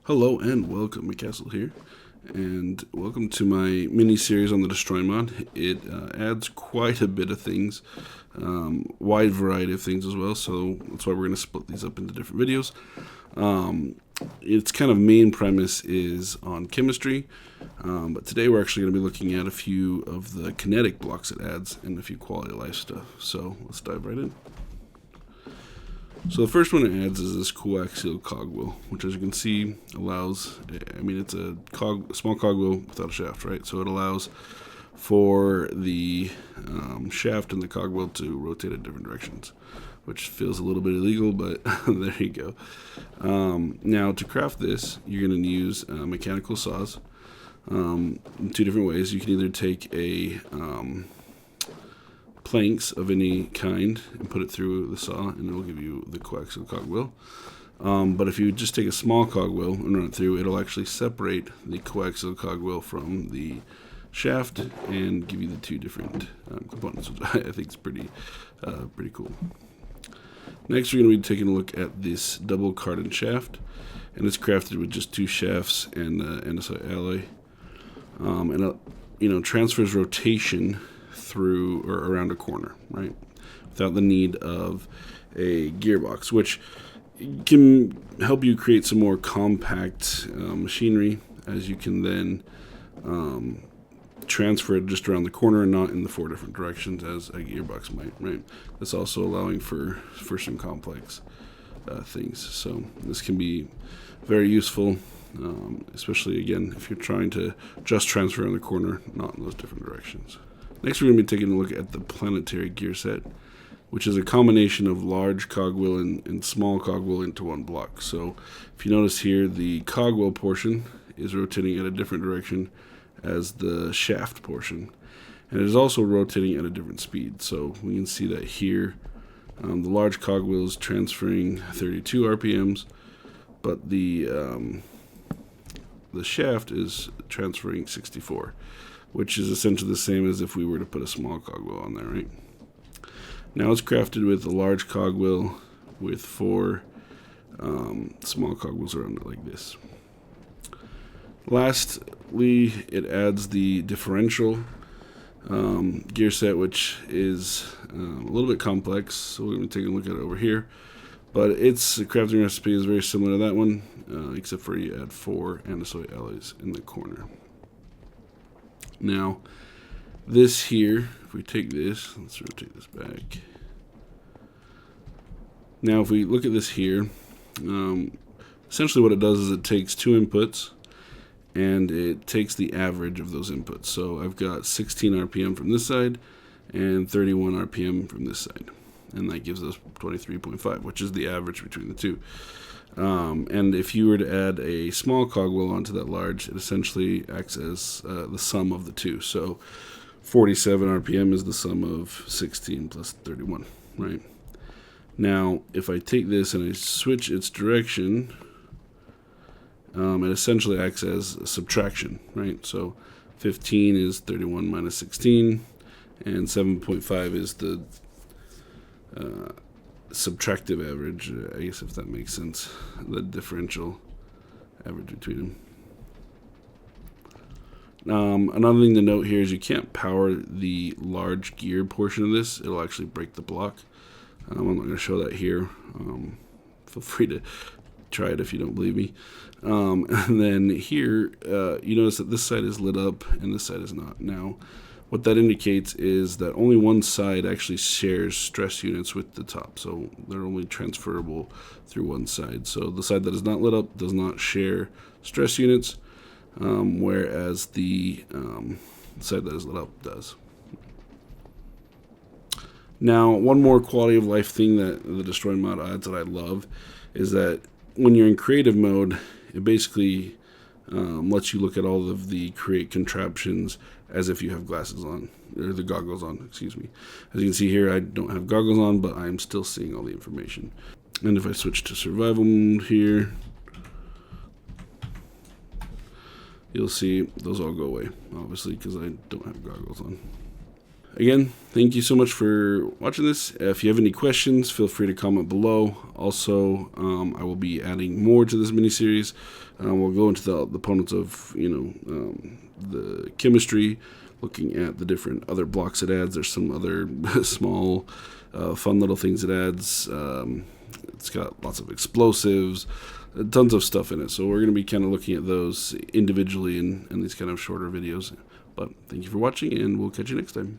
Hello and welcome, McCastle here, and welcome to my mini-series on the Destroy mod. It adds quite a bit of things, wide variety of things as well, so that's why we're going to split these up into different videos. Its kind of main premise is on chemistry, but today we're actually going to be looking at a few of the kinetic blocks it adds and a few quality of life stuff, so let's dive right in. So the first one it adds is this coaxial cogwheel, which as you can see allows, it's a small cogwheel without a shaft, right? So it allows for the shaft and the cogwheel to rotate in different directions, which feels a little bit illegal, but there you go. Now to craft this, you're going to use mechanical saws in two different ways. You can either take a planks of any kind and put it through the saw, and it'll give you the coaxial cogwheel. But if you just take a small cogwheel and run it through, it'll actually separate the coaxial cogwheel from the shaft and give you the two different components, which I think is pretty cool. Next, we're going to be taking a look at this double Cardon shaft, and it's crafted with just two shafts and andesite alloy, and it transfers rotation through or around a corner, right, without the need of a gearbox, which can help you create some more compact machinery, as you can then transfer it just around the corner and not in the four different directions as a gearbox might, right? That's also allowing for some complex things, so this can be very useful, especially again if you're trying to just transfer around the corner, not in those different directions. Next, we're going to be taking a look at the Planetary Gear Set, which is a combination of large cogwheel and small cogwheel into one block. So if you notice here, the cogwheel portion is rotating at a different direction as the shaft portion, and it is also rotating at a different speed. So we can see that here, the large cogwheel is transferring 32 RPMs, but the shaft is transferring 64. Which is essentially the same as if we were to put a small cogwheel on there, right? Now it's crafted with a large cogwheel with four small cogwheels around it like this. Lastly, it adds the Differential Gear Set, which is a little bit complex, so we're going to take a look at it over here. But its crafting recipe is very similar to that one, except for you add four andesite alloys in the corner. Now, this here, if we take this, let's rotate this back. Now, if we look at this here, essentially what it does is it takes two inputs and it takes the average of those inputs. So I've got 16 RPM from this side and 31 RPM from this side. And that gives us 23.5, which is the average between the two. And if you were to add a small cogwheel onto that large, it essentially acts as the sum of the two. So 47 RPM is the sum of 16 plus 31, right? Now, if I take this and I switch its direction, it essentially acts as a subtraction, right? So 15 is 31 minus 16, and 7.5 is the subtractive average, I guess, if that makes sense, the differential average between them. Another thing to note here is you can't power the large gear portion of this. It'll actually break the block. I'm not going to show that here. Feel free to try it if you don't believe me. And then here, you notice that this side is lit up and this side is not. Now, what that indicates is that only one side actually shares stress units with the top, so they're only transferable through one side. So the side that is not lit up does not share stress units, whereas the side that is lit up does. Now, one more quality of life thing that the Destroy mod adds that I love is that when you're in creative mode, it basically lets you look at all of the create contraptions as if you have glasses on, or the goggles on, excuse me. As you can see here, I don't have goggles on, but I'm still seeing all the information. And if I switch to survival mode here, you'll see those all go away, obviously, because I don't have goggles on. Again, thank you so much for watching this. If you have any questions, feel free to comment below. Also, I will be adding more to this mini-series. We'll go into the components of, the chemistry, looking at the different other blocks it adds. There's some other small, fun little things it adds. It's got lots of explosives, tons of stuff in it. So we're going to be kind of looking at those individually in these kind of shorter videos. But thank you for watching, and we'll catch you next time.